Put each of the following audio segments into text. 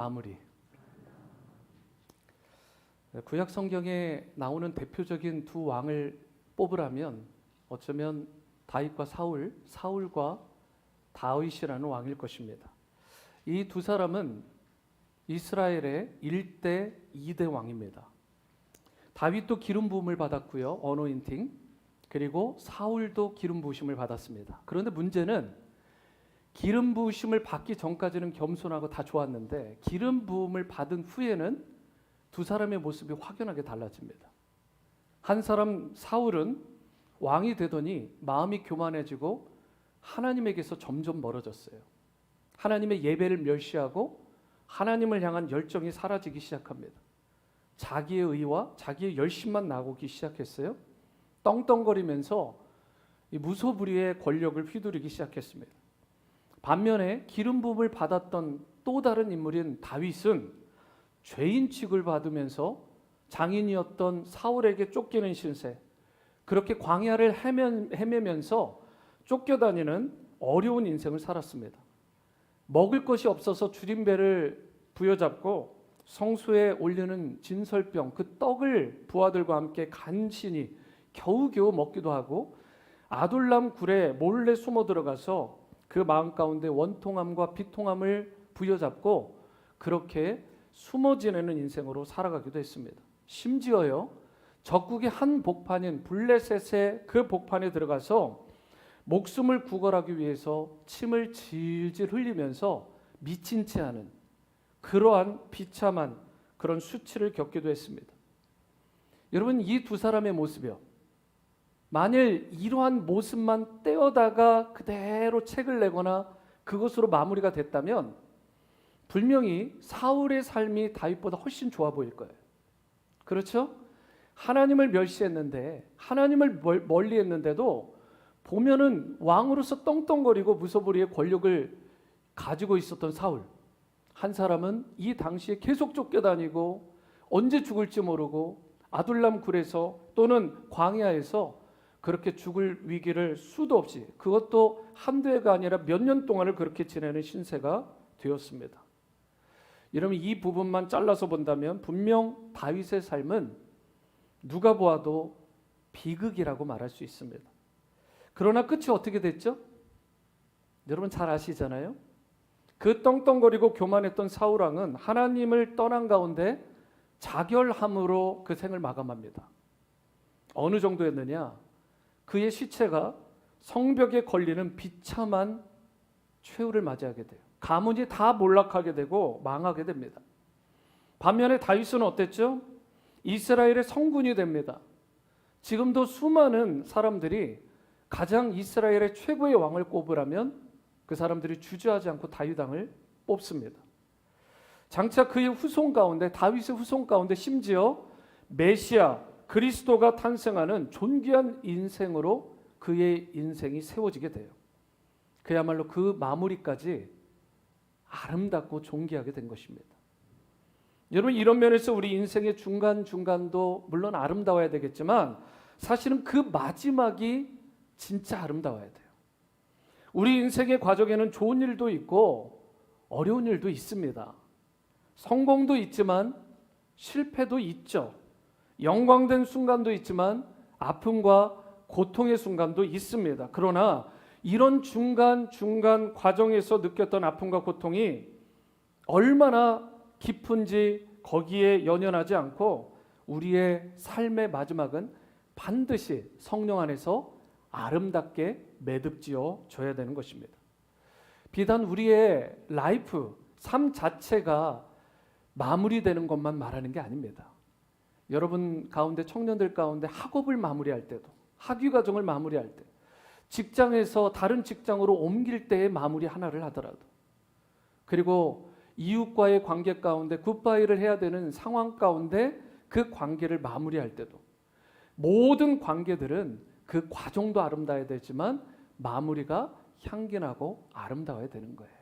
마무리. 구약 성경에 나오는 대표적인 두 왕을 뽑으라면 어쩌면 다윗과 사울, 사울과 다윗이라는 왕일 것입니다. 이 두 사람은 이스라엘의 1대 2대 왕입니다. 다윗도 기름 부음을 받았고요, 어노인팅. 그리고 사울도 기름 부으심을 받았습니다. 그런데 문제는 기름 부으심을 받기 전까지는 겸손하고 다 좋았는데 기름 부음을 받은 후에는 두 사람의 모습이 확연하게 달라집니다. 한 사람 사울은 왕이 되더니 마음이 교만해지고 하나님에게서 점점 멀어졌어요. 하나님의 예배를 멸시하고 하나님을 향한 열정이 사라지기 시작합니다. 자기의 의와 자기의 열심만 나오기 시작했어요. 떵떵거리면서 이 무소불위의 권력을 휘두르기 시작했습니다. 반면에 기름 부음을 받았던 또 다른 인물인 다윗은 죄인 취급을 받으면서 장인이었던 사울에게 쫓기는 신세, 그렇게 광야를 헤매면서 쫓겨다니는 어려운 인생을 살았습니다. 먹을 것이 없어서 줄임배를 부여잡고 성소에 올리는 진설병, 그 떡을 부하들과 함께 간신히 겨우겨우 먹기도 하고 아둘람 굴에 몰래 숨어 들어가서 그 마음 가운데 원통함과 비통함을 부여잡고 그렇게 숨어 지내는 인생으로 살아가기도 했습니다. 심지어요, 적국의 한 복판인 블레셋의 그 복판에 들어가서 목숨을 구걸하기 위해서 침을 질질 흘리면서 미친 채 하는 그러한 비참한 그런 수치를 겪기도 했습니다. 여러분, 이 두 사람의 모습이요, 만일 이러한 모습만 떼어다가 그대로 책을 내거나 그것으로 마무리가 됐다면 분명히 사울의 삶이 다윗보다 훨씬 좋아 보일 거예요. 그렇죠? 하나님을 멸시했는데, 하나님을 멀리했는데도 보면은 왕으로서 떵떵거리고 무소불위의 권력을 가지고 있었던 사울, 한 사람은 이 당시에 계속 쫓겨다니고 언제 죽을지 모르고 아둘람 굴에서 또는 광야에서 그렇게 죽을 위기를 수도 없이, 그것도 한두 해가 아니라 몇 년 동안을 그렇게 지내는 신세가 되었습니다. 여러분, 이 부분만 잘라서 본다면 분명 다윗의 삶은 누가 보아도 비극이라고 말할 수 있습니다. 그러나 끝이 어떻게 됐죠? 여러분 잘 아시잖아요. 그 떵떵거리고 교만했던 사울왕은 하나님을 떠난 가운데 자결함으로 그 생을 마감합니다. 어느 정도였느냐? 그의 시체가 성벽에 걸리는 비참한 최후를 맞이하게 돼요. 가문이 다 몰락하게 되고 망하게 됩니다. 반면에 다윗은 어땠죠? 이스라엘의 성군이 됩니다. 지금도 수많은 사람들이 가장 이스라엘의 최고의 왕을 꼽으라면 그 사람들이 주저하지 않고 다윗 왕을 뽑습니다. 장차 그의 후손 가운데, 다윗의 후손 가운데 심지어 메시아 그리스도가 탄생하는 존귀한 인생으로 그의 인생이 세워지게 돼요. 그야말로 그 마무리까지 아름답고 존귀하게 된 것입니다. 여러분, 이런 면에서 우리 인생의 중간중간도 물론 아름다워야 되겠지만 사실은 그 마지막이 진짜 아름다워야 돼요. 우리 인생의 과정에는 좋은 일도 있고 어려운 일도 있습니다. 성공도 있지만 실패도 있죠. 영광된 순간도 있지만 아픔과 고통의 순간도 있습니다. 그러나 이런 중간 과정에서 느꼈던 아픔과 고통이 얼마나 깊은지 거기에 연연하지 않고 우리의 삶의 마지막은 반드시 성령 안에서 아름답게 매듭지어 줘야 되는 것입니다. 비단 우리의 라이프, 삶 자체가 마무리되는 것만 말하는 게 아닙니다. 여러분 가운데, 청년들 가운데 학업을 마무리할 때도, 학위 과정을 마무리할 때, 직장에서 다른 직장으로 옮길 때의 마무리 하나를 하더라도, 그리고 이웃과의 관계 가운데 굿바이를 해야 되는 상황 가운데 그 관계를 마무리할 때도, 모든 관계들은 그 과정도 아름다워야 되지만 마무리가 향기나고 아름다워야 되는 거예요.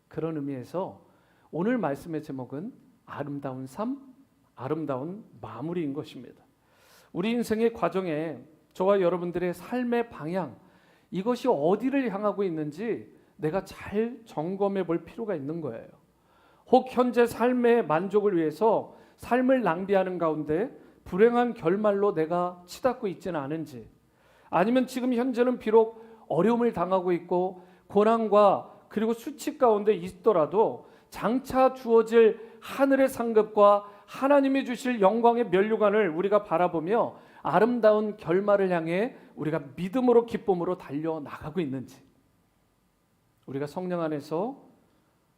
그런 의미에서 오늘 말씀의 제목은 아름다운 삶, 아름다운 마무리인 것입니다. 우리 인생의 과정에 저와 여러분들의 삶의 방향, 이것이 어디를 향하고 있는지 내가 잘 점검해 볼 필요가 있는 거예요. 혹 현재 삶의 만족을 위해서 삶을 낭비하는 가운데 불행한 결말로 내가 치닫고 있지는 않은지, 아니면 지금 현재는 비록 어려움을 당하고 있고 고난과 그리고 수치 가운데 있더라도 장차 주어질 하늘의 상급과 하나님이 주실 영광의 면류관을 우리가 바라보며 아름다운 결말을 향해 우리가 믿음으로 기쁨으로 달려나가고 있는지, 우리가 성령 안에서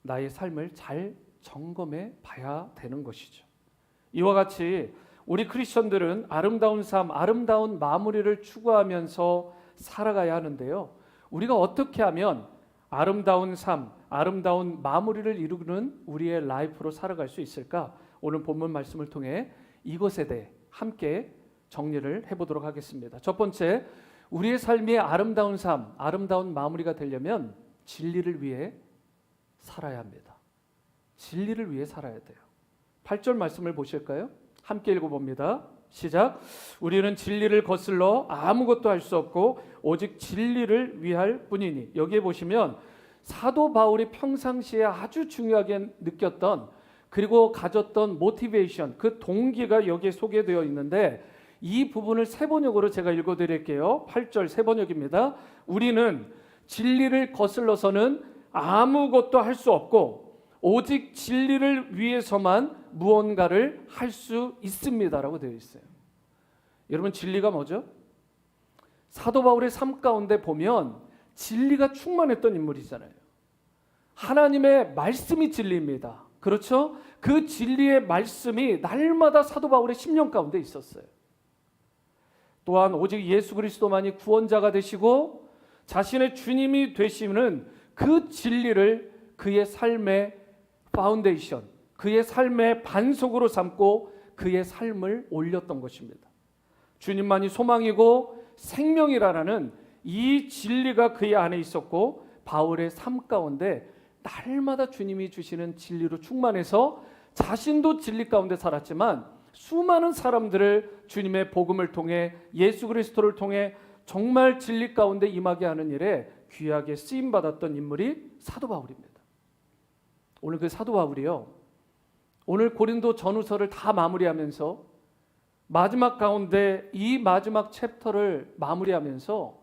나의 삶을 잘 점검해 봐야 되는 것이죠. 이와 같이 우리 크리스천들은 아름다운 삶, 아름다운 마무리를 추구하면서 살아가야 하는데요. 우리가 어떻게 하면 아름다운 삶, 아름다운 마무리를 이루는 우리의 라이프로 살아갈 수 있을까? 오늘 본문 말씀을 통해 이것에 대해 함께 정리를 해보도록 하겠습니다. 첫 번째, 우리의 삶이 아름다운 삶, 아름다운 마무리가 되려면 진리를 위해 살아야 합니다. 진리를 위해 살아야 돼요. 8절 말씀을 보실까요? 함께 읽어봅니다. 시작. 우리는 진리를 거슬러 아무것도 할 수 없고 오직 진리를 위할 뿐이니. 여기에 보시면 사도 바울이 평상시에 아주 중요하게 느꼈던 그리고 가졌던 모티베이션, 그 동기가 여기에 소개되어 있는데 이 부분을 세번역으로 제가 읽어드릴게요. 8절 세번역입니다. 우리는 진리를 거슬러서는 아무것도 할 수 없고 오직 진리를 위해서만 무언가를 할 수 있습니다라고 되어 있어요. 여러분, 진리가 뭐죠? 사도 바울의 삶 가운데 보면 진리가 충만했던 인물이잖아요. 하나님의 말씀이 진리입니다. 그렇죠? 그 진리의 말씀이 날마다 사도 바울의 심령 가운데 있었어요. 또한 오직 예수 그리스도만이 구원자가 되시고 자신의 주님이 되시는 그 진리를 그의 삶의 파운데이션, 그의 삶의 반석으로 삼고 그의 삶을 올렸던 것입니다. 주님만이 소망이고 생명이라는 이 진리가 그의 안에 있었고 바울의 삶 가운데 날마다 주님이 주시는 진리로 충만해서 자신도 진리 가운데 살았지만 수많은 사람들을 주님의 복음을 통해 예수 그리스도를 통해 정말 진리 가운데 임하게 하는 일에 귀하게 쓰임받았던 인물이 사도 바울입니다. 오늘 그 사도 바울이요, 오늘 고린도 전후서를 다 마무리하면서 마지막 가운데 이 마지막 챕터를 마무리하면서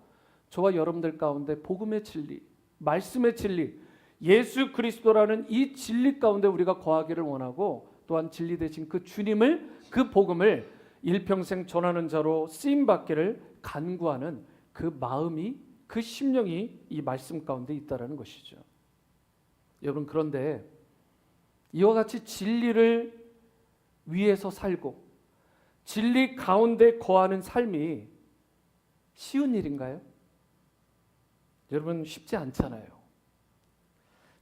저와 여러분들 가운데 복음의 진리, 말씀의 진리, 예수 그리스도라는 이 진리 가운데 우리가 거하기를 원하고 또한 진리 되신 그 주님을, 그 복음을 일평생 전하는 자로 쓰임받기를 간구하는 그 마음이, 그 심령이 이 말씀 가운데 있다는 것이죠. 여러분, 그런데 이와 같이 진리를 위해서 살고 진리 가운데 거하는 삶이 쉬운 일인가요? 여러분, 쉽지 않잖아요.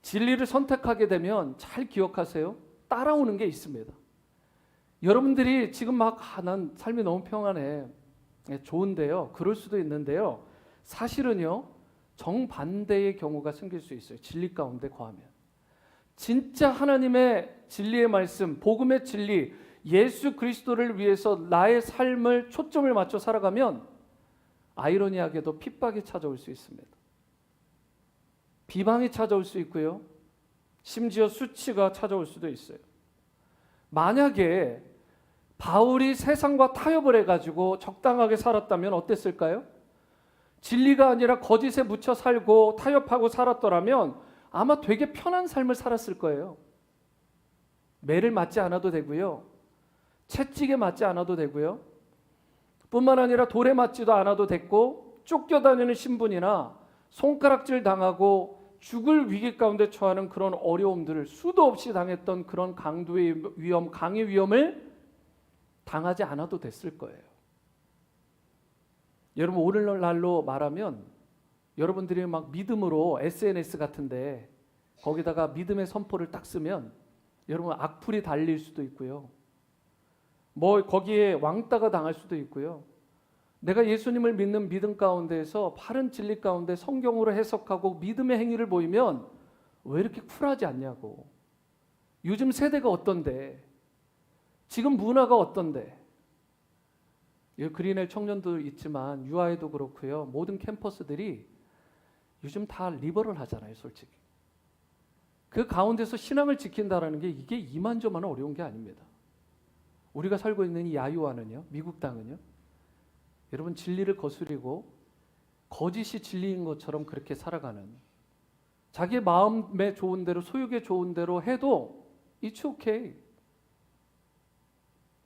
진리를 선택하게 되면 잘 기억하세요. 따라오는 게 있습니다. 여러분들이 지금 막 난 삶이 너무 평안해, 좋은데요, 그럴 수도 있는데요, 사실은요 정반대의 경우가 생길 수 있어요. 진리 가운데 거하면 진짜 하나님의 진리의 말씀, 복음의 진리, 예수 그리스도를 위해서 나의 삶을 초점을 맞춰 살아가면 아이러니하게도 핍박이 찾아올 수 있습니다. 비방이 찾아올 수 있고요, 심지어 수치가 찾아올 수도 있어요. 만약에 바울이 세상과 타협을 해가지고 적당하게 살았다면 어땠을까요? 진리가 아니라 거짓에 묻혀 살고 타협하고 살았더라면 아마 되게 편한 삶을 살았을 거예요. 매를 맞지 않아도 되고요, 채찍에 맞지 않아도 되고요, 뿐만 아니라 돌에 맞지도 않아도 됐고, 쫓겨다니는 신분이나 손가락질 당하고 죽을 위기 가운데 처하는 그런 어려움들을 수도 없이 당했던 그런 강도의 위험, 강의 위험을 당하지 않아도 됐을 거예요. 여러분, 오늘날로 말하면 여러분들이 막 믿음으로 SNS 같은데 거기다가 믿음의 선포를 딱 쓰면 여러분 악플이 달릴 수도 있고요, 뭐 거기에 왕따가 당할 수도 있고요, 내가 예수님을 믿는 믿음 가운데에서 바른 진리 가운데 성경으로 해석하고 믿음의 행위를 보이면 왜 이렇게 쿨하지 않냐고, 요즘 세대가 어떤데, 지금 문화가 어떤데. 그린엘 청년도 있지만 유아에도 그렇고요, 모든 캠퍼스들이 요즘 다 리버럴 하잖아요, 솔직히. 그 가운데서 신앙을 지킨다라는 게 이게 이만저만 어려운 게 아닙니다. 우리가 살고 있는 이 야유와는요, 미국 땅은요, 여러분 진리를 거스리고 거짓이 진리인 것처럼 그렇게 살아가는, 자기 마음에 좋은 대로, 소욕에 좋은 대로 해도 it's okay.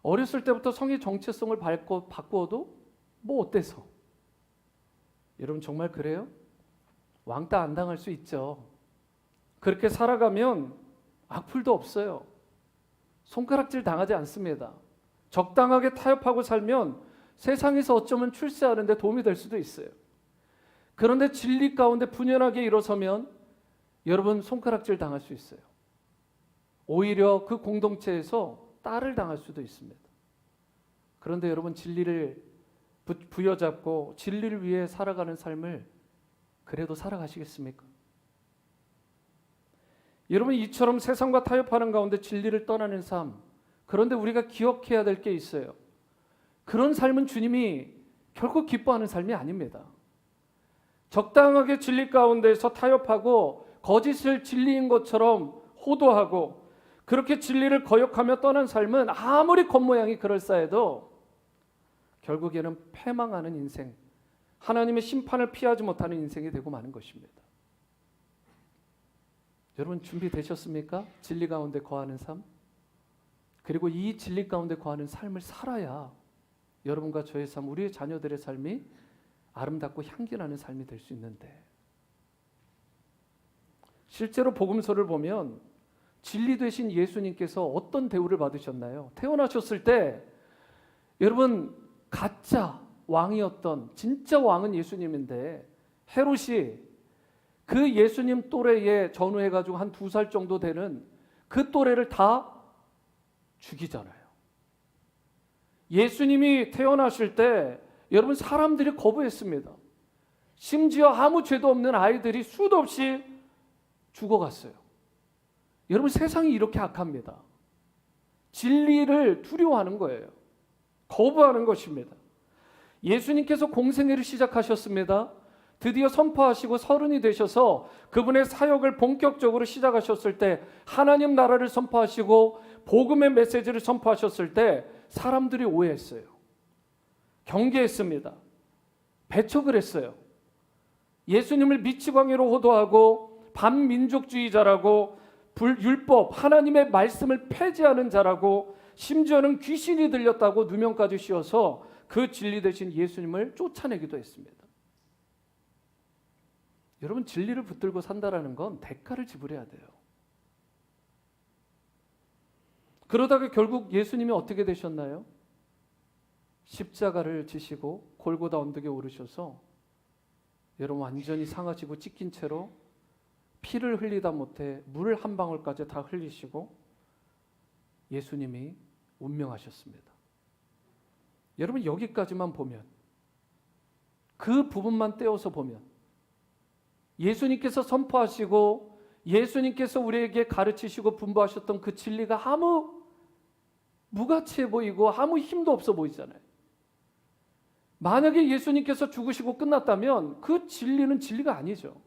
어렸을 때부터 성의 정체성을 바꾸어도 뭐 어때서? 여러분 정말 그래요? 왕따 안 당할 수 있죠. 그렇게 살아가면 악플도 없어요. 손가락질 당하지 않습니다. 적당하게 타협하고 살면 세상에서 어쩌면 출세하는데 도움이 될 수도 있어요. 그런데 진리 가운데 분연하게 일어서면 여러분 손가락질 당할 수 있어요. 오히려 그 공동체에서 딸을 당할 수도 있습니다. 그런데 여러분 진리를 부여잡고 진리를 위해 살아가는 삶을 그래도 살아가시겠습니까? 여러분 이처럼 세상과 타협하는 가운데 진리를 떠나는 삶, 그런데 우리가 기억해야 될 게 있어요. 그런 삶은 주님이 결코 기뻐하는 삶이 아닙니다. 적당하게 진리 가운데서 타협하고 거짓을 진리인 것처럼 호도하고 그렇게 진리를 거역하며 떠난 삶은 아무리 겉모양이 그럴싸해도 결국에는 패망하는 인생, 하나님의 심판을 피하지 못하는 인생이 되고 마는 것입니다. 여러분 준비되셨습니까? 진리 가운데 거하는 삶, 그리고 이 진리 가운데 거하는 삶을 살아야 여러분과 저의 삶, 우리의 자녀들의 삶이 아름답고 향기나는 삶이 될 수 있는데, 실제로 복음서를 보면 진리 되신 예수님께서 어떤 대우를 받으셨나요? 태어나셨을 때 여러분 가짜 왕이었던 진짜 왕은 예수님인데 헤롯이 그 예수님 또래에 전후해가지고 한 2살 정도 되는 그 또래를 다 죽이잖아요. 예수님이 태어나실 때 여러분 사람들이 거부했습니다. 심지어 아무 죄도 없는 아이들이 수도 없이 죽어갔어요. 여러분 세상이 이렇게 악합니다. 진리를 두려워하는 거예요. 거부하는 것입니다. 예수님께서 공생애를 시작하셨습니다. 드디어 선포하시고 30이 되셔서 그분의 사역을 본격적으로 시작하셨을 때, 하나님 나라를 선포하시고 복음의 메시지를 선포하셨을 때 사람들이 오해했어요. 경계했습니다. 배척을 했어요. 예수님을 미치광이로 호도하고 반민족주의자라고 율법, 하나님의 말씀을 폐지하는 자라고 심지어는 귀신이 들렸다고 누명까지 씌워서 그 진리 되신 예수님을 쫓아내기도 했습니다. 여러분 진리를 붙들고 산다라는 건 대가를 지불해야 돼요. 그러다가 결국 예수님이 어떻게 되셨나요? 십자가를 지시고 골고다 언덕에 오르셔서 여러분 완전히 상하시고 찢긴 채로 피를 흘리다 못해 물 한 방울까지 다 흘리시고 예수님이 운명하셨습니다. 여러분 여기까지만 보면, 그 부분만 떼어서 보면 예수님께서 선포하시고 예수님께서 우리에게 가르치시고 분부하셨던 그 진리가 아무 무가치해 보이고 아무 힘도 없어 보이잖아요. 만약에 예수님께서 죽으시고 끝났다면 그 진리는 진리가 아니죠.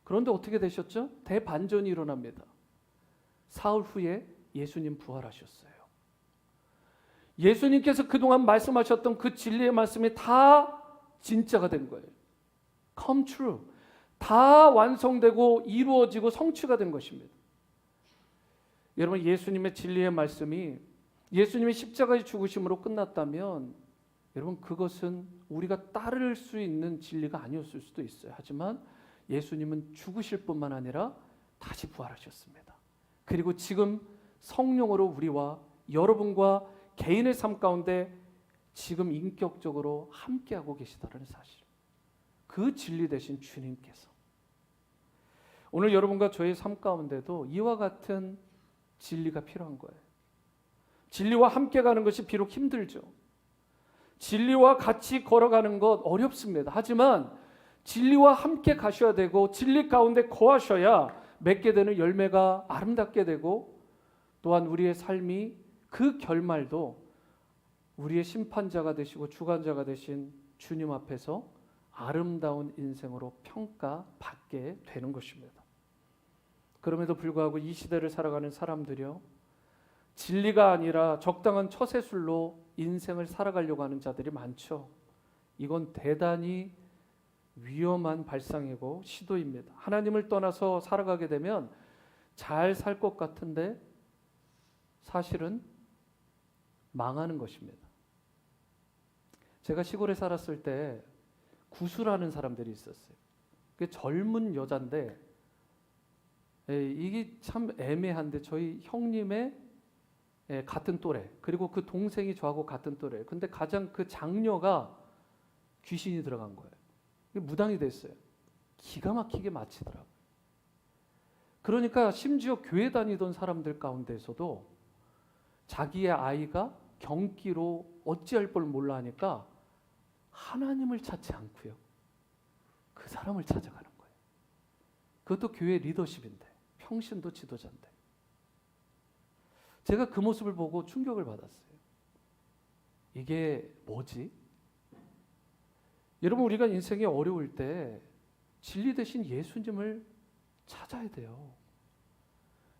그런데 어떻게 되셨죠? 대반전이 일어납니다. 사흘 후에 예수님 부활하셨어요. 예수님께서 그동안 말씀하셨던 그 진리의 말씀이 다 진짜가 된 거예요. Come true. 다 완성되고 이루어지고 성취가 된 것입니다. 여러분 예수님의 진리의 말씀이 예수님의 십자가의 죽으심으로 끝났다면 여러분 그것은 우리가 따를 수 있는 진리가 아니었을 수도 있어요. 하지만 예수님은 죽으실 뿐만 아니라 다시 부활하셨습니다. 그리고 지금 성령으로 우리와 여러분과 개인의 삶 가운데 지금 인격적으로 함께하고 계시다는 사실, 그 진리 되신 주님께서 오늘 여러분과 저의 삶 가운데도 이와 같은 진리가 필요한 거예요. 진리와 함께 가는 것이 비록 힘들죠. 진리와 같이 걸어가는 것 어렵습니다. 하지만 진리와 함께 가셔야 되고 진리 가운데 거하셔야 맺게 되는 열매가 아름답게 되고, 또한 우리의 삶이 그 결말도 우리의 심판자가 되시고 주관자가 되신 주님 앞에서 아름다운 인생으로 평가받게 되는 것입니다. 그럼에도 불구하고 이 시대를 살아가는 사람들이요, 진리가 아니라 적당한 처세술로 인생을 살아가려고 하는 자들이 많죠. 이건 대단히 위험한 발상이고 시도입니다. 하나님을 떠나서 살아가게 되면 잘 살 것 같은데 사실은 망하는 것입니다. 제가 시골에 살았을 때 구수라는 사람들이 있었어요. 그 젊은 여잔데 이게 참 애매한데 저희 형님의 같은 또래, 그리고 그 동생이 저하고 같은 또래. 근데 가장 그 장녀가 귀신이 들어간 거예요. 무당이 됐어요. 기가 막히게 마치더라고요. 그러니까 심지어 교회 다니던 사람들 가운데서도 자기의 아이가 경기로 어찌할 걸 몰라 하니까 하나님을 찾지 않고요, 그 사람을 찾아가는 거예요. 그것도 교회 리더십인데, 평신도 지도자인데. 제가 그 모습을 보고 충격을 받았어요. 이게 뭐지? 여러분, 우리가 인생이 어려울 때 진리 대신 예수님을 찾아야 돼요.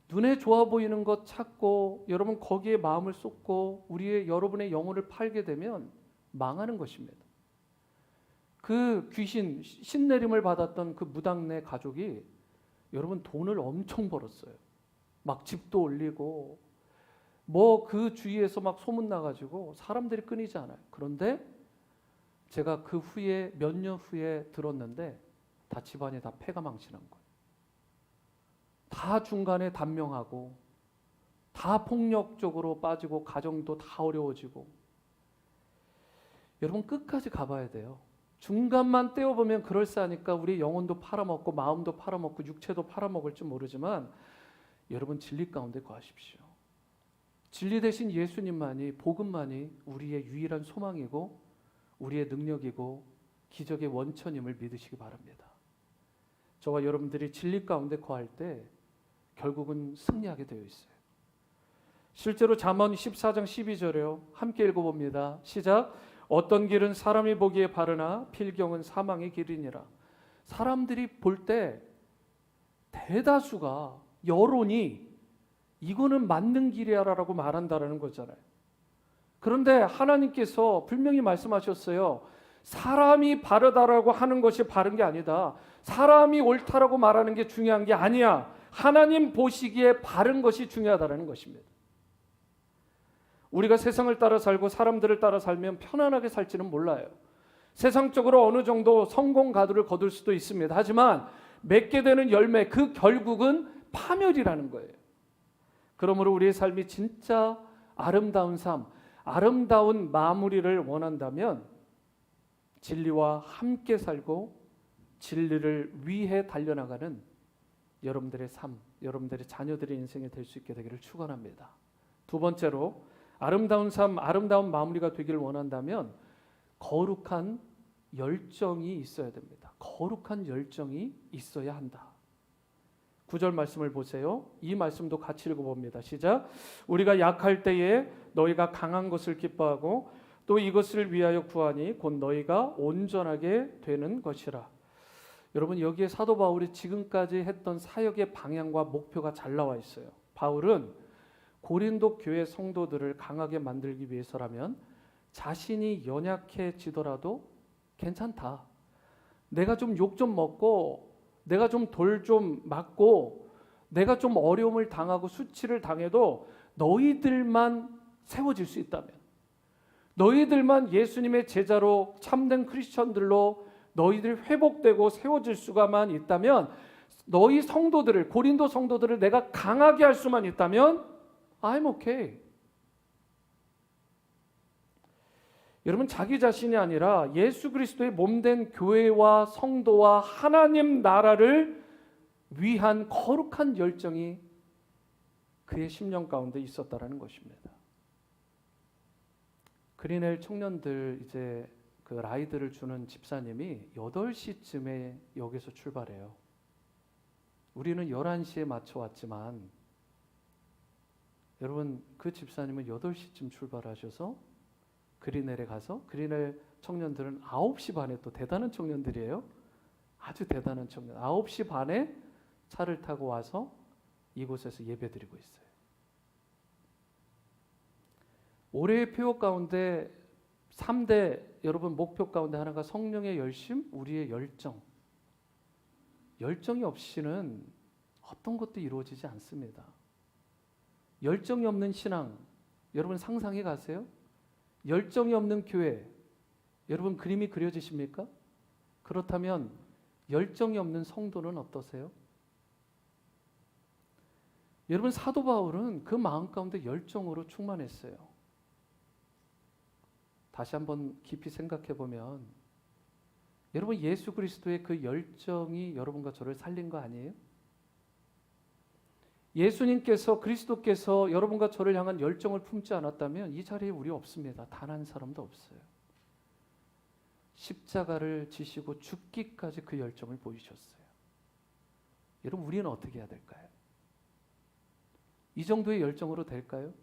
눈에 좋아 보이는 것 찾고 여러분 거기에 마음을 쏟고 여러분의 영혼을 팔게 되면 망하는 것입니다. 그 귀신 신내림을 받았던 그 무당네 가족이 여러분 돈을 엄청 벌었어요. 막 집도 올리고 뭐 그 주위에서 막 소문 나가지고 사람들이 끊이지 않아요. 그런데 제가 그 후에 몇 년 후에 들었는데 다 집안이 다 패가 망신한 거예요. 다 중간에 단명하고 다 폭력적으로 빠지고 가정도 다 어려워지고. 여러분 끝까지 가봐야 돼요. 중간만 떼어보면 그럴싸하니까 우리 영혼도 팔아먹고 마음도 팔아먹고 육체도 팔아먹을지 모르지만 여러분 진리 가운데 거하십시오. 진리 대신 예수님만이, 복음만이 우리의 유일한 소망이고 우리의 능력이고 기적의 원천임을 믿으시기 바랍니다. 저와 여러분들이 진리 가운데 거할 때 결국은 승리하게 되어 있어요. 실제로 잠언 14장 12절에요. 함께 읽어봅니다. 시작. 어떤 길은 사람이 보기에 바르나 필경은 사망의 길이니라. 사람들이 볼 때 대다수가, 여론이 이거는 맞는 길이야라고 말한다라는 거잖아요. 그런데 하나님께서 분명히 말씀하셨어요. 사람이 바르다라고 하는 것이 바른 게 아니다. 사람이 옳다라고 말하는 게 중요한 게 아니야. 하나님 보시기에 바른 것이 중요하다는 것입니다. 우리가 세상을 따라 살고 사람들을 따라 살면 편안하게 살지는 몰라요. 세상적으로 어느 정도 성공 가도를 거둘 수도 있습니다. 하지만 맺게 되는 열매, 그 결국은 파멸이라는 거예요. 그러므로 우리의 삶이 진짜 아름다운 삶, 아름다운 마무리를 원한다면 진리와 함께 살고 진리를 위해 달려나가는 여러분들의 삶, 여러분들의 자녀들의 인생이 될 수 있게 되기를 축원합니다. 두 번째로 아름다운 삶, 아름다운 마무리가 되기를 원한다면 거룩한 열정이 있어야 됩니다. 거룩한 열정이 있어야 한다. 9절 말씀을 보세요. 이 말씀도 같이 읽어봅니다. 시작. 우리가 약할 때에 너희가 강한 것을 기뻐하고 또 이것을 위하여 구하니 곧 너희가 온전하게 되는 것이라. 여러분 여기에 사도 바울이 지금까지 했던 사역의 방향과 목표가 잘 나와 있어요. 바울은 고린도 교회 성도들을 강하게 만들기 위해서라면 자신이 연약해지더라도 괜찮다. 내가 좀 욕 좀 먹고 내가 좀 돌 좀 맞고 내가 좀 어려움을 당하고 수치를 당해도 너희들만 세워질 수 있다면, 너희들만 예수님의 제자로 참된 크리스천들로 너희들이 회복되고 세워질 수가만 있다면, 너희 성도들을, 고린도 성도들을 내가 강하게 할 수만 있다면 I'm okay. 여러분 자기 자신이 아니라 예수 그리스도의 몸된 교회와 성도와 하나님 나라를 위한 거룩한 열정이 그의 심령 가운데 있었다라는 것입니다. 그린엘 청년들 이제 그 라이드를 주는 집사님이 8시쯤에 여기서 출발해요. 우리는 11시에 맞춰 왔지만 여러분 그 집사님은 8시쯤 출발하셔서 그린엘에 가서, 그린엘 청년들은 9시 반에, 또 대단한 청년들이에요. 아주 대단한 청년. 9시 반에 차를 타고 와서 이곳에서 예배드리고 있어요. 올해의 표어 가운데 3대 여러분 목표 가운데 하나가 성령의 열심, 우리의 열정. 열정이 없이는 어떤 것도 이루어지지 않습니다. 열정이 없는 신앙, 여러분 상상해 가세요? 열정이 없는 교회, 여러분 그림이 그려지십니까? 그렇다면 열정이 없는 성도는 어떠세요? 여러분 사도 바울은 그 마음 가운데 열정으로 충만했어요. 다시 한번 깊이 생각해 보면 여러분 예수 그리스도의 그 열정이 여러분과 저를 살린 거 아니에요? 예수님께서 그리스도께서 여러분과 저를 향한 열정을 품지 않았다면 이 자리에 우리 없습니다. 단 한 사람도 없어요. 십자가를 지시고 죽기까지 그 열정을 보이셨어요. 여러분 우리는 어떻게 해야 될까요? 이 정도의 열정으로 될까요?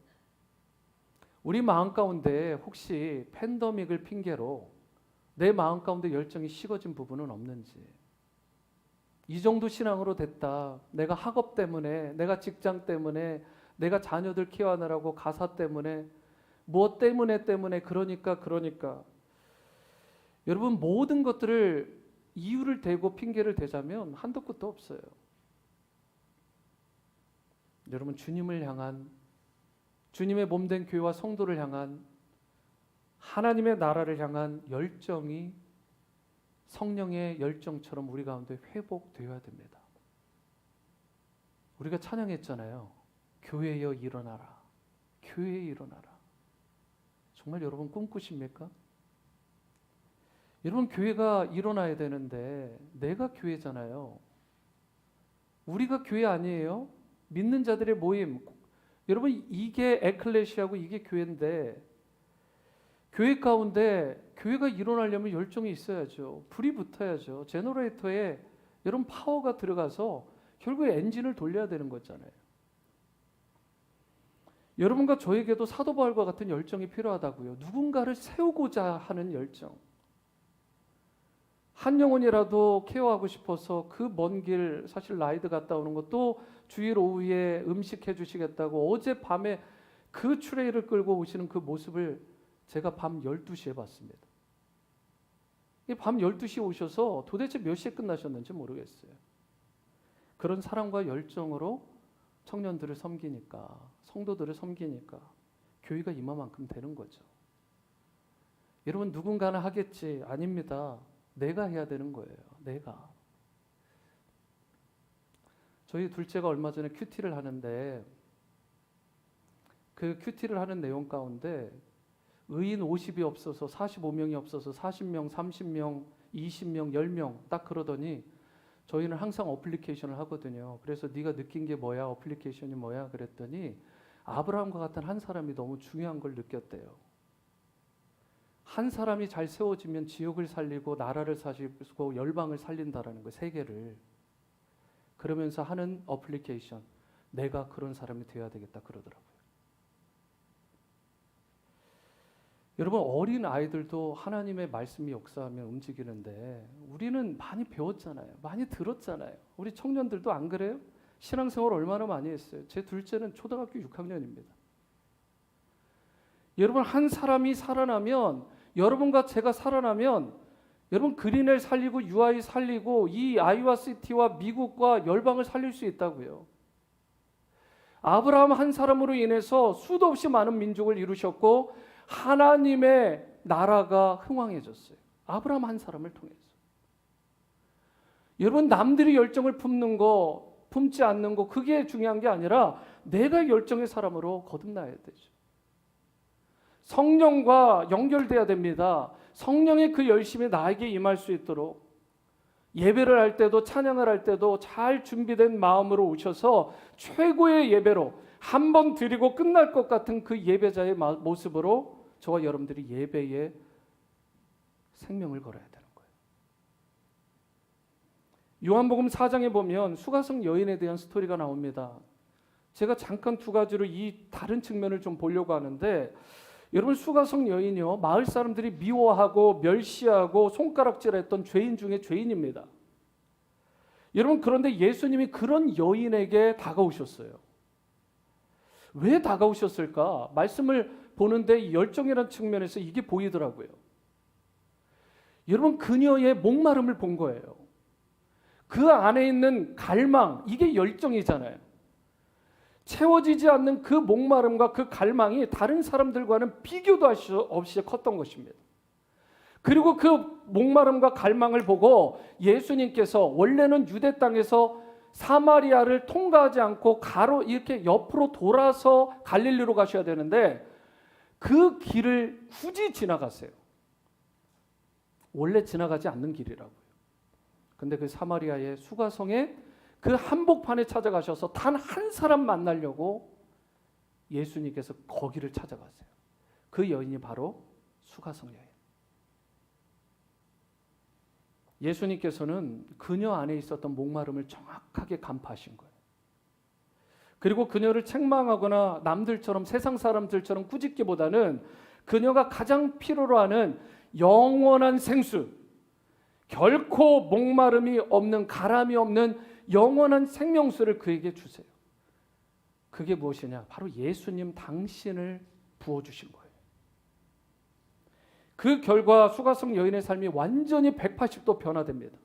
우리 마음 가운데 혹시 팬데믹을 핑계로 내 마음 가운데 열정이 식어진 부분은 없는지, 이 정도 신앙으로 됐다, 내가 학업 때문에, 내가 직장 때문에, 내가 자녀들 케어하느라고 가사 때문에, 무엇 때문에 그러니까 여러분 모든 것들을 이유를 대고 핑계를 대자면 한도 끝도 없어요. 여러분 주님을 향한, 주님의 몸된 교회와 성도를 향한, 하나님의 나라를 향한 열정이 성령의 열정처럼 우리 가운데 회복되어야 됩니다. 우리가 찬양했잖아요. 교회여 일어나라. 교회에 일어나라. 정말 여러분 꿈꾸십니까? 여러분 교회가 일어나야 되는데 내가 교회잖아요. 우리가 교회 아니에요? 믿는 자들의 모임. 여러분 이게 에클레시아고 이게 교회인데, 교회 가운데 교회가 일어나려면 열정이 있어야죠. 불이 붙어야죠. 제너레이터에 여러분 파워가 들어가서 결국에 엔진을 돌려야 되는 거잖아요. 여러분과 저에게도 사도 바울과 같은 열정이 필요하다고요. 누군가를 세우고자 하는 열정. 한 영혼이라도 케어하고 싶어서 그 먼 길 사실 라이드 갔다 오는 것도 주일 오후에 음식 해주시겠다고 어젯밤에 그 트레이를 끌고 오시는 그 모습을 제가 밤 12시에 봤습니다. 밤 12시에 오셔서 도대체 몇 시에 끝나셨는지 모르겠어요. 그런 사랑과 열정으로 청년들을 섬기니까, 성도들을 섬기니까 교회가 이만큼 되는 거죠. 여러분 누군가는 하겠지. 아닙니다. 내가 해야 되는 거예요. 내가. 저희 둘째가 얼마 전에 큐티를 하는데 그 큐티를 하는 내용 가운데 의인 50이 없어서 45명이 없어서 40명, 30명, 20명, 10명 딱 그러더니 저희는 항상 어플리케이션을 하거든요. 그래서 네가 느낀 게 뭐야? 어플리케이션이 뭐야? 그랬더니 아브라함과 같은 한 사람이 너무 중요한 걸 느꼈대요. 한 사람이 잘 세워지면 지역을 살리고 나라를 살리고 열방을 살린다라는 거예요. 세계를. 그러면서 하는 어플리케이션. 내가 그런 사람이 되어야 되겠다 그러더라고요. 여러분 어린 아이들도 하나님의 말씀이 역사하며 움직이는데 우리는 많이 배웠잖아요. 많이 들었잖아요. 우리 청년들도 안 그래요? 신앙생활 얼마나 많이 했어요. 제 둘째는 초등학교 6학년입니다. 여러분 한 사람이 살아나면, 여러분과 제가 살아나면 여러분 그린을 살리고 UI 살리고 이 아이와 시티와 미국과 열방을 살릴 수 있다고요. 아브라함 한 사람으로 인해서 수도 없이 많은 민족을 이루셨고 하나님의 나라가 흥왕해졌어요. 아브라함 한 사람을 통해서. 여러분 남들이 열정을 품는 거, 품지 않는 거 그게 중요한 게 아니라 내가 열정의 사람으로 거듭나야 되죠. 성령과 연결돼야 됩니다. 성령의 그 열심이 나에게 임할 수 있도록 예배를 할 때도 찬양을 할 때도 잘 준비된 마음으로 오셔서 최고의 예배로 한 번 드리고 끝날 것 같은 그 예배자의 모습으로 저와 여러분들이 예배에 생명을 걸어야 되는 거예요. 요한복음 4장에 보면 수가성 여인에 대한 스토리가 나옵니다. 제가 잠깐 두 가지로 이 다른 측면을 좀 보려고 하는데, 여러분 수가성 여인이요, 마을 사람들이 미워하고 멸시하고 손가락질했던 죄인 중에 죄인입니다. 여러분, 그런데 예수님이 그런 여인에게 다가오셨어요. 왜 다가오셨을까? 말씀을 보는데 열정이라는 측면에서 이게 보이더라고요. 여러분, 그녀의 목마름을 본 거예요. 그 안에 있는 갈망, 이게 열정이잖아요. 채워지지 않는 그 목마름과 그 갈망이 다른 사람들과는 비교도 할 수 없이 컸던 것입니다. 그리고 그 목마름과 갈망을 보고 예수님께서 원래는 유대 땅에서 사마리아를 통과하지 않고 가로 이렇게 옆으로 돌아서 갈릴리로 가셔야 되는데 그 길을 굳이 지나가세요. 원래 지나가지 않는 길이라고요. 근데 그 사마리아의 수가성에 그 한복판에 찾아가셔서 단 한 사람 만나려고 예수님께서 거기를 찾아가세요. 그 여인이 바로 수가성 여인. 예수님께서는 그녀 안에 있었던 목마름을 정확하게 간파하신 거예요. 그리고 그녀를 책망하거나 남들처럼 세상 사람들처럼 꾸짖기보다는 그녀가 가장 필요로 하는 영원한 생수, 결코 목마름이 없는, 가람이 없는 영원한 생명수를 그에게 주세요. 그게 무엇이냐? 바로 예수님 당신을 부어주신 거예요. 그 결과 수가성 여인의 삶이 완전히 180도 변화됩니다.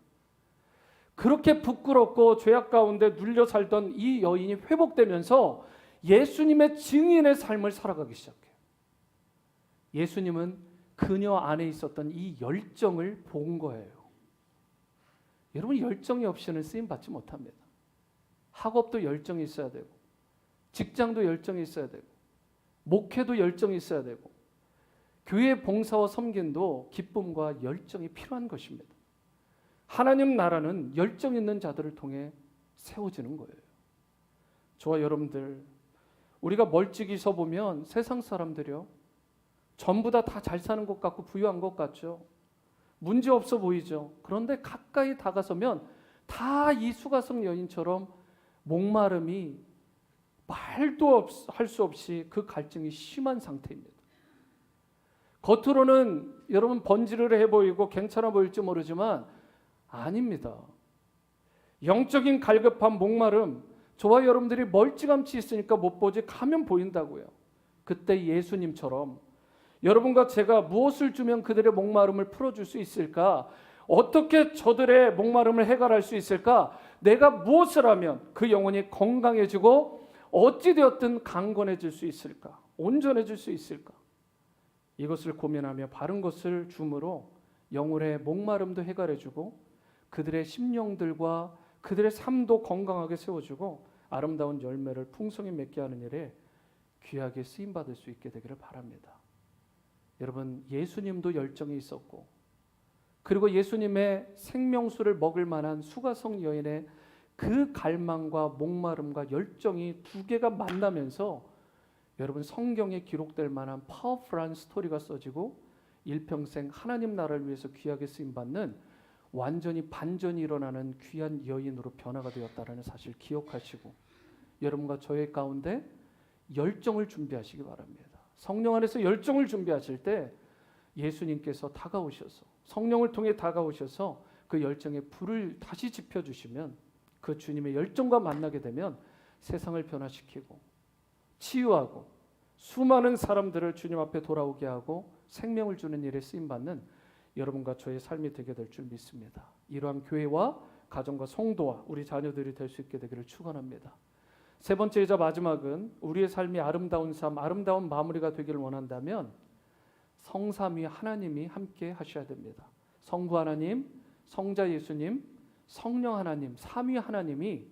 그렇게 부끄럽고 죄악 가운데 눌려 살던 이 여인이 회복되면서 예수님의 증인의 삶을 살아가기 시작해요. 예수님은 그녀 안에 있었던 이 열정을 본 거예요. 여러분, 열정이 없이는 쓰임받지 못합니다. 학업도 열정이 있어야 되고, 직장도 열정이 있어야 되고, 목회도 열정이 있어야 되고, 교회 봉사와 섬김도 기쁨과 열정이 필요한 것입니다. 하나님 나라는 열정 있는 자들을 통해 세워지는 거예요. 저와 여러분들, 우리가 멀찍이 서보면 세상 사람들이요, 전부 다 잘 사는 것 같고 부유한 것 같죠. 문제 없어 보이죠. 그런데 가까이 다가서면 다 이 수가성 여인처럼 목마름이 말도 할 수 없이 그 갈증이 심한 상태입니다. 겉으로는 여러분 번지르르해 보이고 괜찮아 보일지 모르지만 아닙니다. 영적인 갈급한 목마름, 저와 여러분들이 멀찌감치 있으니까 못 보지 가면 보인다고요. 그때 예수님처럼 여러분과 제가 무엇을 주면 그들의 목마름을 풀어줄 수 있을까? 어떻게 저들의 목마름을 해결할 수 있을까? 내가 무엇을 하면 그 영혼이 건강해지고 어찌되었든 강건해질 수 있을까? 온전해질 수 있을까? 이것을 고민하며 바른 것을 줌으로 영혼의 목마름도 해결해주고 그들의 심령들과 그들의 삶도 건강하게 세워주고 아름다운 열매를 풍성히 맺게 하는 일에 귀하게 쓰임받을 수 있게 되기를 바랍니다. 여러분, 예수님도 열정이 있었고 그리고 예수님의 생명수를 먹을 만한 수가성 여인의 그 갈망과 목마름과 열정이 두 개가 만나면서 여러분 성경에 기록될 만한 파워풀한 스토리가 써지고 일평생 하나님 나라를 위해서 귀하게 쓰임받는 완전히 반전이 일어나는 귀한 여인으로 변화가 되었다는 사실 기억하시고 여러분과 저의 가운데 열정을 준비하시기 바랍니다. 성령 안에서 열정을 준비하실 때 예수님께서 다가오셔서 성령을 통해 다가오셔서 그 열정에 불을 다시 지펴주시면 그 주님의 열정과 만나게 되면 세상을 변화시키고 치유하고 수많은 사람들을 주님 앞에 돌아오게 하고 생명을 주는 일에 쓰임받는 여러분과 저의 삶이 되게 될 줄 믿습니다. 이러한 교회와 가정과 성도와 우리 자녀들이 될 수 있게 되기를 축원합니다. 세 번째이자 마지막은 우리의 삶이 아름다운 삶, 아름다운 마무리가 되기를 원한다면 성삼위 하나님이 함께 하셔야 됩니다. 성부 하나님, 성자 예수님, 성령 하나님, 삼위 하나님이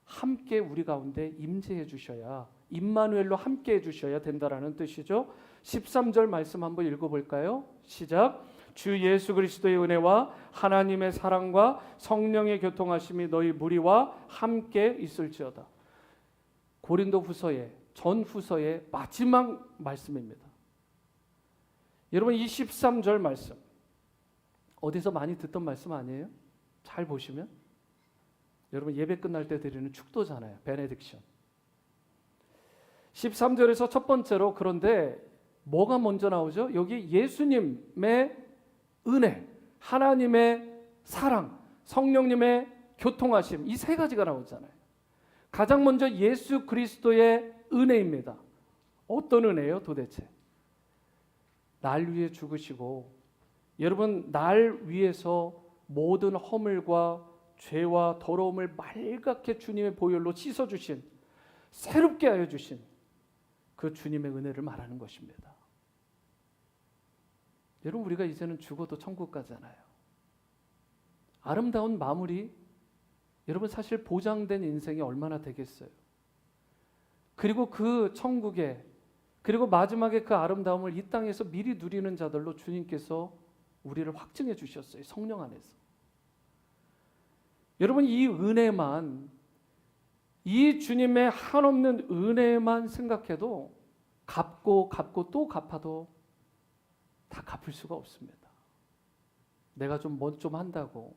함께 우리 가운데 임재해 주셔야 임마누엘로 함께 해주셔야 된다라는 뜻이죠. 13절 말씀 한번 읽어볼까요? 시작. 주 예수 그리스도의 은혜와 하나님의 사랑과 성령의 교통하심이 너희 무리와 함께 있을지어다. 고린도후서의 전후서의 마지막 말씀입니다. 여러분, 이 13절 말씀 어디서 많이 듣던 말씀 아니에요? 잘 보시면 여러분 예배 끝날 때 드리는 축도잖아요. 베네딕션. 13절에서 첫 번째로 그런데 뭐가 먼저 나오죠? 여기 예수님의 은혜, 하나님의 사랑, 성령님의 교통하심, 이 세 가지가 나오잖아요. 가장 먼저 예수 그리스도의 은혜입니다. 어떤 은혜요 도대체? 날 위해 죽으시고, 여러분 날 위해서 모든 허물과 죄와 더러움을 말갛게 주님의 보혈로 씻어주신, 새롭게 하여 주신 그 주님의 은혜를 말하는 것입니다. 여러분 우리가 이제는 죽어도 천국 가잖아요. 아름다운 마무리, 여러분 사실 보장된 인생이 얼마나 되겠어요. 그리고 그 천국에, 그리고 마지막에 그 아름다움을 이 땅에서 미리 누리는 자들로 주님께서 우리를 확증해 주셨어요. 성령 안에서. 여러분 이 은혜만, 이 주님의 한없는 은혜만 생각해도 갚고 또 갚아도 다 갚을 수가 없습니다. 내가 좀 한다고,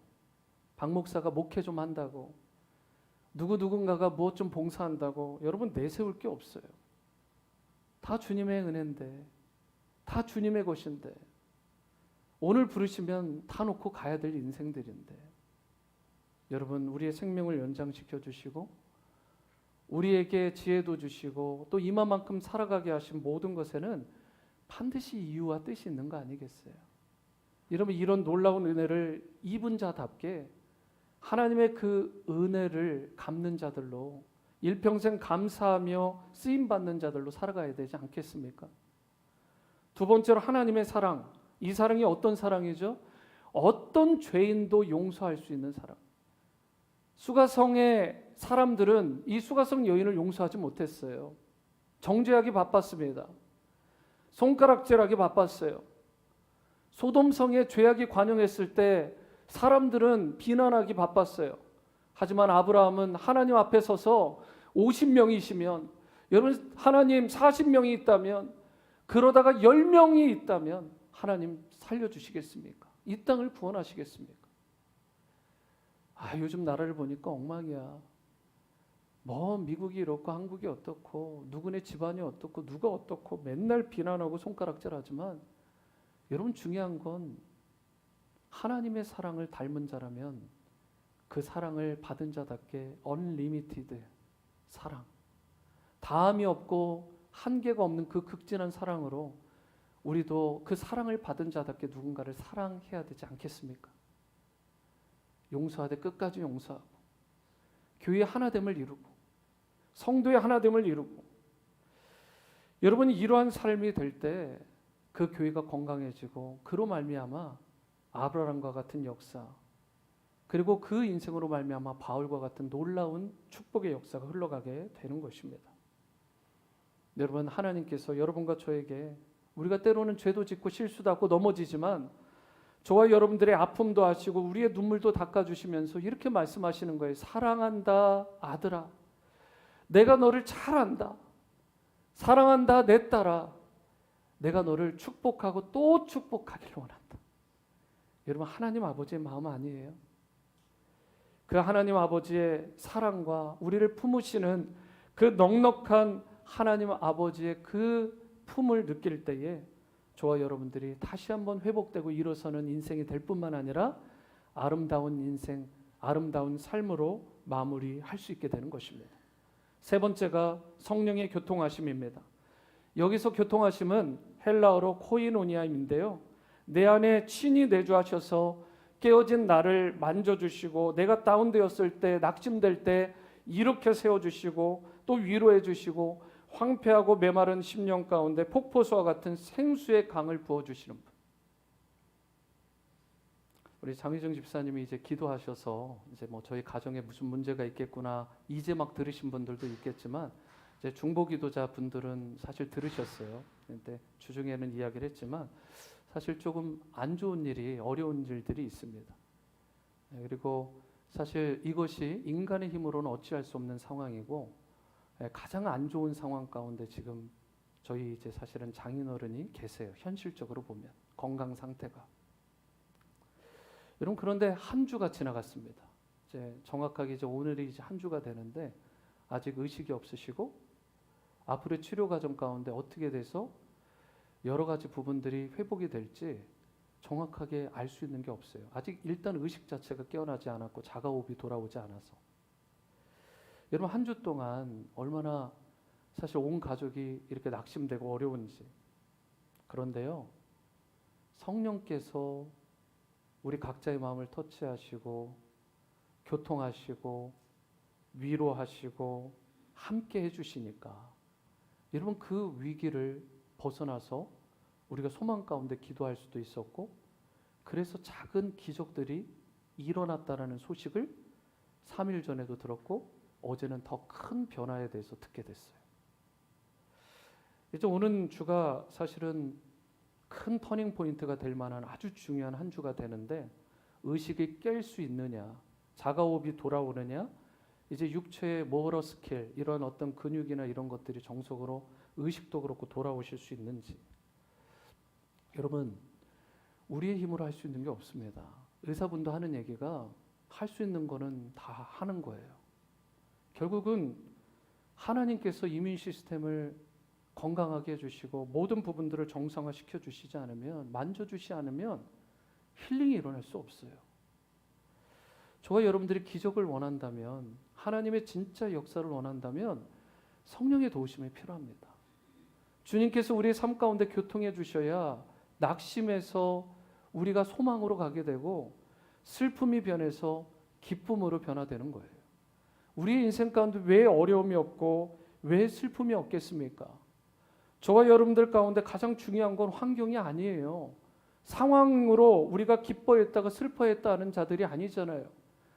박 목사가 목회 좀 한다고, 누군가가 무엇 좀 봉사한다고 여러분 내세울 게 없어요. 다 주님의 은혜인데, 다 주님의 것인데, 오늘 부르시면 다 놓고 가야 될 인생들인데, 여러분 우리의 생명을 연장시켜 주시고 우리에게 지혜도 주시고 또 이마만큼 살아가게 하신 모든 것에는 반드시 이유와 뜻이 있는 거 아니겠어요? 여러분 이런 놀라운 은혜를 입은 자답게 하나님의 그 은혜를 갚는 자들로, 일평생 감사하며 쓰임받는 자들로 살아가야 되지 않겠습니까? 두 번째로 하나님의 사랑. 이 사랑이 어떤 사랑이죠? 어떤 죄인도 용서할 수 있는 사랑. 수가성의 사람들은 이 수가성 여인을 용서하지 못했어요. 정죄하기 바빴습니다. 손가락질하기 바빴어요. 소돔성의 죄악이 관영했을 때 사람들은 비난하기 바빴어요. 하지만 아브라함은 하나님 앞에 서서 50명이시면, 여러분 하나님 40명이 있다면, 그러다가 10명이 있다면 하나님 살려주시겠습니까? 이 땅을 구원하시겠습니까? 요즘 나라를 보니까 엉망이야. 뭐 미국이 이렇고 한국이 어떻고 누구네 집안이 어떻고 누가 어떻고 맨날 비난하고 손가락질하지만, 여러분 중요한 건 하나님의 사랑을 닮은 자라면 그 사랑을 받은 자답게 unlimited 사랑, 다함이 없고 한계가 없는 그 극진한 사랑으로 우리도 그 사랑을 받은 자답게 누군가를 사랑해야 되지 않겠습니까? 용서하되 끝까지 용서하고, 교회의 하나됨을 이루고, 성도의 하나됨을 이루고, 여러분이 이러한 삶이 될 때 그 교회가 건강해지고, 그로 말미암아 아브라함과 같은 역사, 그리고 그 인생으로 말미암아 바울과 같은 놀라운 축복의 역사가 흘러가게 되는 것입니다. 여러분 하나님께서 여러분과 저에게, 우리가 때로는 죄도 짓고 실수도 하고 넘어지지만 저와 여러분들의 아픔도 하시고 우리의 눈물도 닦아주시면서 이렇게 말씀하시는 거예요. 사랑한다 아들아, 내가 너를 잘 안다. 사랑한다 내 딸아, 내가 너를 축복하고 또 축복하기를 원한다. 여러분 하나님 아버지의 마음 아니에요? 그 하나님 아버지의 사랑과 우리를 품으시는 그 넉넉한 하나님 아버지의 그 품을 느낄 때에 저와 여러분들이 다시 한번 회복되고 일어서는 인생이 될 뿐만 아니라 아름다운 인생, 아름다운 삶으로 마무리할 수 있게 되는 것입니다. 세 번째가 성령의 교통하심입니다. 여기서 교통하심은 헬라어로 코이노니아인데요, 내 안에 친히 내주하셔서 깨어진 나를 만져주시고, 내가 다운되었을 때, 낙심될 때 이렇게 세워주시고 또 위로해 주시고, 황폐하고 메마른 심령 가운데 폭포수와 같은 생수의 강을 부어주시는 분. 우리 장희정 집사님이 이제 기도하셔서 이제 뭐 저희 가정에 무슨 문제가 있겠구나 이제 막 들으신 분들도 있겠지만, 이제 중보 기도자 분들은 사실 들으셨어요. 근데 주중에는 이야기를 했지만 사실 조금 안 좋은 일이, 어려운 일들이 있습니다. 그리고 사실 이것이 인간의 힘으로는 어찌할 수 없는 상황이고, 가장 안 좋은 상황 가운데 지금 저희 이제 사실은 장인어른이 계세요. 현실적으로 보면 건강 상태가. 여러분 그런데 한 주가 지나갔습니다. 이제 정확하게 이제 오늘이 이제 한 주가 되는데 아직 의식이 없으시고, 앞으로의 치료 과정 가운데 어떻게 돼서 여러 가지 부분들이 회복이 될지 정확하게 알 수 있는 게 없어요. 아직 일단 의식 자체가 깨어나지 않았고 자가호흡이 돌아오지 않아서. 여러분 한 주 동안 얼마나 사실 온 가족이 이렇게 낙심되고 어려운지. 그런데요, 성령께서 우리 각자의 마음을 터치하시고 교통하시고 위로하시고 함께 해주시니까 여러분 그 위기를 벗어나서 우리가 소망 가운데 기도할 수도 있었고, 그래서 작은 기적들이 일어났다라는 소식을 3일 전에도 들었고 어제는 더 큰 변화에 대해서 듣게 됐어요. 이제 오는 주가 사실은 큰 터닝 포인트가 될 만한 아주 중요한 한 주가 되는데, 의식이 깰 수 있느냐, 자가호흡이 돌아오느냐, 이제 육체의 모러 스킬, 이런 어떤 근육이나 이런 것들이 정석으로 의식도 그렇고 돌아오실 수 있는지. 여러분 우리의 힘으로 할 수 있는 게 없습니다. 의사분도 하는 얘기가 할 수 있는 거는 다 하는 거예요. 결국은 하나님께서 이민 시스템을 건강하게 해주시고 모든 부분들을 정상화시켜 주시지 않으면, 만져주시 않으면 힐링이 일어날 수 없어요. 저와 여러분들이 기적을 원한다면, 하나님의 진짜 역사를 원한다면 성령의 도우심이 필요합니다. 주님께서 우리의 삶 가운데 교통해 주셔야 낙심에서 우리가 소망으로 가게 되고 슬픔이 변해서 기쁨으로 변화되는 거예요. 우리의 인생 가운데 왜 어려움이 없고 왜 슬픔이 없겠습니까? 저와 여러분들 가운데 가장 중요한 건 환경이 아니에요. 상황으로 우리가 기뻐했다가 슬퍼했다는 자들이 아니잖아요.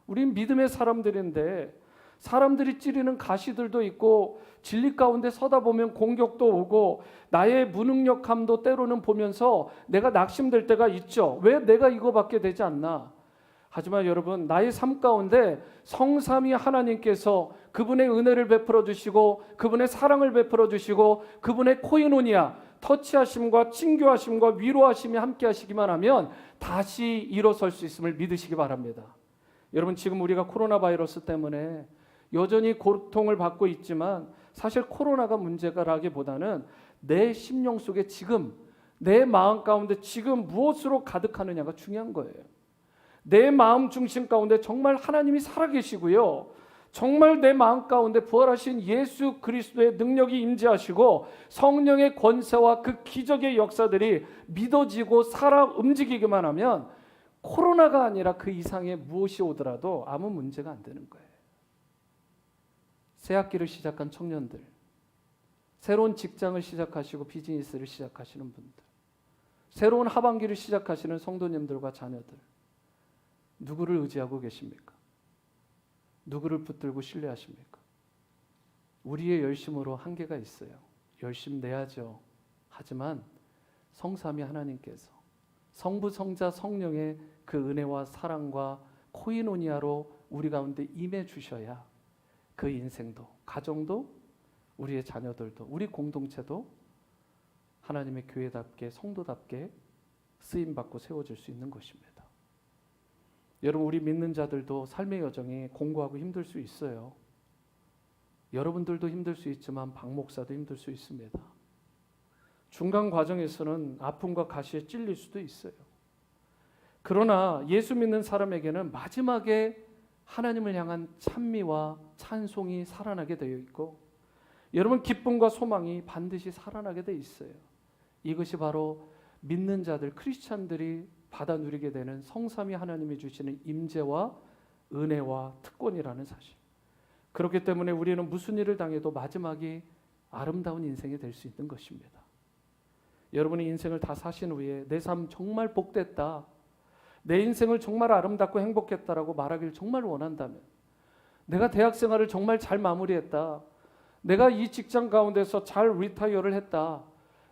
우린 믿음의 사람들인데, 사람들이 찌르는 가시들도 있고 진리 가운데 서다 보면 공격도 오고 나의 무능력함도 때로는 보면서 내가 낙심될 때가 있죠. 왜 내가 이거밖에 되지 않나? 하지만 여러분, 나의 삶 가운데 성삼위 하나님께서 그분의 은혜를 베풀어 주시고 그분의 사랑을 베풀어 주시고 그분의 코이노니아, 터치하심과 친교하심과 위로하심이 함께 하시기만 하면 다시 일어설 수 있음을 믿으시기 바랍니다. 여러분 지금 우리가 코로나 바이러스 때문에 여전히 고통을 받고 있지만, 사실 코로나가 문제가라기보다는 내 심령 속에 지금, 내 마음 가운데 지금 무엇으로 가득하느냐가 중요한 거예요. 내 마음 중심 가운데 정말 하나님이 살아계시고요, 정말 내 마음 가운데 부활하신 예수 그리스도의 능력이 임재하시고 성령의 권세와 그 기적의 역사들이 믿어지고 살아 움직이기만 하면 코로나가 아니라 그 이상의 무엇이 오더라도 아무 문제가 안 되는 거예요. 새 학기를 시작한 청년들, 새로운 직장을 시작하시고 비즈니스를 시작하시는 분들, 새로운 하반기를 시작하시는 성도님들과 자녀들, 누구를 의지하고 계십니까? 누구를 붙들고 신뢰하십니까? 우리의 열심으로 한계가 있어요. 열심 내야죠. 하지만 성삼위 하나님께서 성부, 성자, 성령의 그 은혜와 사랑과 코이노니아로 우리 가운데 임해 주셔야 그 인생도, 가정도, 우리의 자녀들도, 우리 공동체도 하나님의 교회답게, 성도답게 쓰임받고 세워질 수 있는 것입니다. 여러분 우리 믿는 자들도 삶의 여정이 공고하고 힘들 수 있어요. 여러분들도 힘들 수 있지만 박 목사도 힘들 수 있습니다. 중간 과정에서는 아픔과 가시에 찔릴 수도 있어요. 그러나 예수 믿는 사람에게는 마지막에 하나님을 향한 찬미와 찬송이 살아나게 되어 있고, 여러분 기쁨과 소망이 반드시 살아나게 되어 있어요. 이것이 바로 믿는 자들, 크리스찬들이 받아 누리게 되는 성삼위 하나님이 주시는 임재와 은혜와 특권이라는 사실. 그렇기 때문에 우리는 무슨 일을 당해도 마지막이 아름다운 인생이 될 수 있는 것입니다. 여러분이 인생을 다 사신 후에 내 삶 정말 복됐다, 내 인생을 정말 아름답고 행복했다라고 말하길 정말 원한다면, 내가 대학 생활을 정말 잘 마무리했다, 내가 이 직장 가운데서 잘 리타이어를 했다,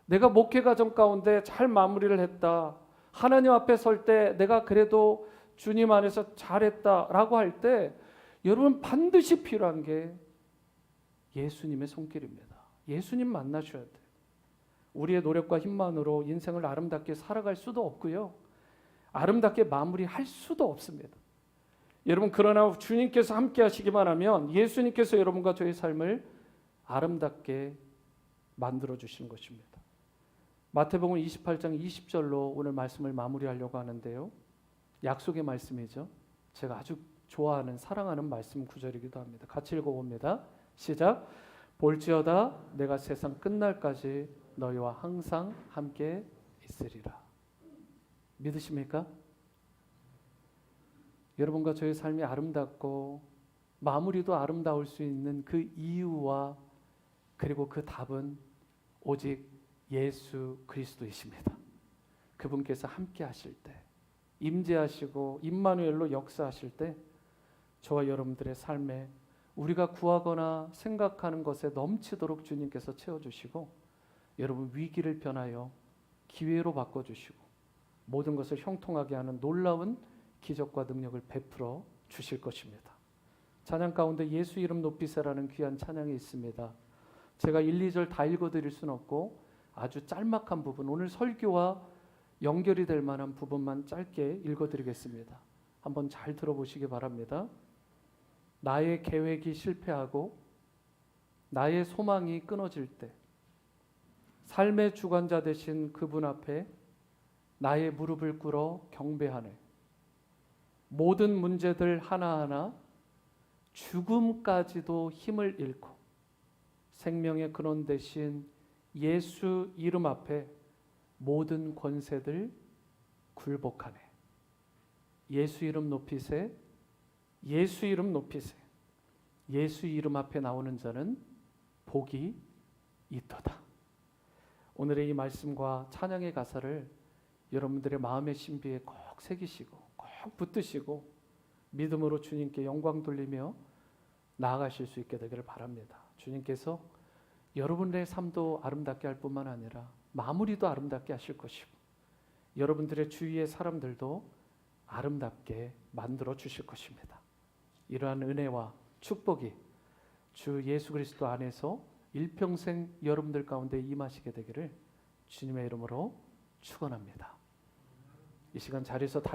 내가 목회 과정 가운데 잘 마무리를 했다, 하나님 앞에 설 때 내가 그래도 주님 안에서 잘했다라고 할 때, 여러분 반드시 필요한 게 예수님의 손길입니다. 예수님 만나셔야 돼요. 우리의 노력과 힘만으로 인생을 아름답게 살아갈 수도 없고요, 아름답게 마무리할 수도 없습니다. 여러분 그러나 주님께서 함께 하시기만 하면 예수님께서 여러분과 저의 삶을 아름답게 만들어 주시는 것입니다. 마태복음 28장 20절로 오늘 말씀을 마무리하려고 하는데요. 약속의 말씀이죠. 제가 아주 좋아하는 사랑하는 말씀 구절이기도 합니다. 같이 읽어봅니다. 시작. 볼지어다 내가 세상 끝날까지 너희와 항상 함께 있으리라. 믿으십니까? 여러분과 저의 삶이 아름답고 마무리도 아름다울 수 있는 그 이유와 그리고 그 답은 오직 예수 그리스도이십니다. 그분께서 함께 하실 때, 임재하시고 임마누엘로 역사하실 때 저와 여러분들의 삶에 우리가 구하거나 생각하는 것에 넘치도록 주님께서 채워주시고 여러분 위기를 변하여 기회로 바꿔주시고 모든 것을 형통하게 하는 놀라운 기적과 능력을 베풀어 주실 것입니다. 찬양 가운데 예수 이름 높이세라는 귀한 찬양이 있습니다. 제가 1, 2절 다 읽어드릴 수는 없고 아주 짤막한 부분, 오늘 설교와 연결이 될 만한 부분만 짧게 읽어드리겠습니다. 한번 잘 들어보시기 바랍니다. 나의 계획이 실패하고 나의 소망이 끊어질 때 삶의 주관자 되신 그분 앞에 나의 무릎을 꿇어 경배하네. 모든 문제들 하나하나 죽음까지도 힘을 잃고 생명의 근원 되신 예수 이름 앞에 모든 권세들 굴복하네. 예수 이름 높이세. 예수 이름 높이세. 예수 이름 앞에 나오는 자는 복이 있도다. 오늘의 이 말씀과 찬양의 가사를 여러분들의 마음의 신비에 꼭 새기시고 꼭 붙드시고 믿음으로 주님께 영광 돌리며 나아가실 수 있게 되기를 바랍니다. 주님께서 여러분의 삶도 아름답게 할 뿐만 아니라 마무리도 아름답게 하실 것이고 여러분들의 주위의 사람들도 아름답게 만들어 주실 것입니다. 이러한 은혜와 축복이 주 예수 그리스도 안에서 일평생 여러분들 가운데 임하시게 되기를 주님의 이름으로 축원합니다. 이 시간 자리에서 다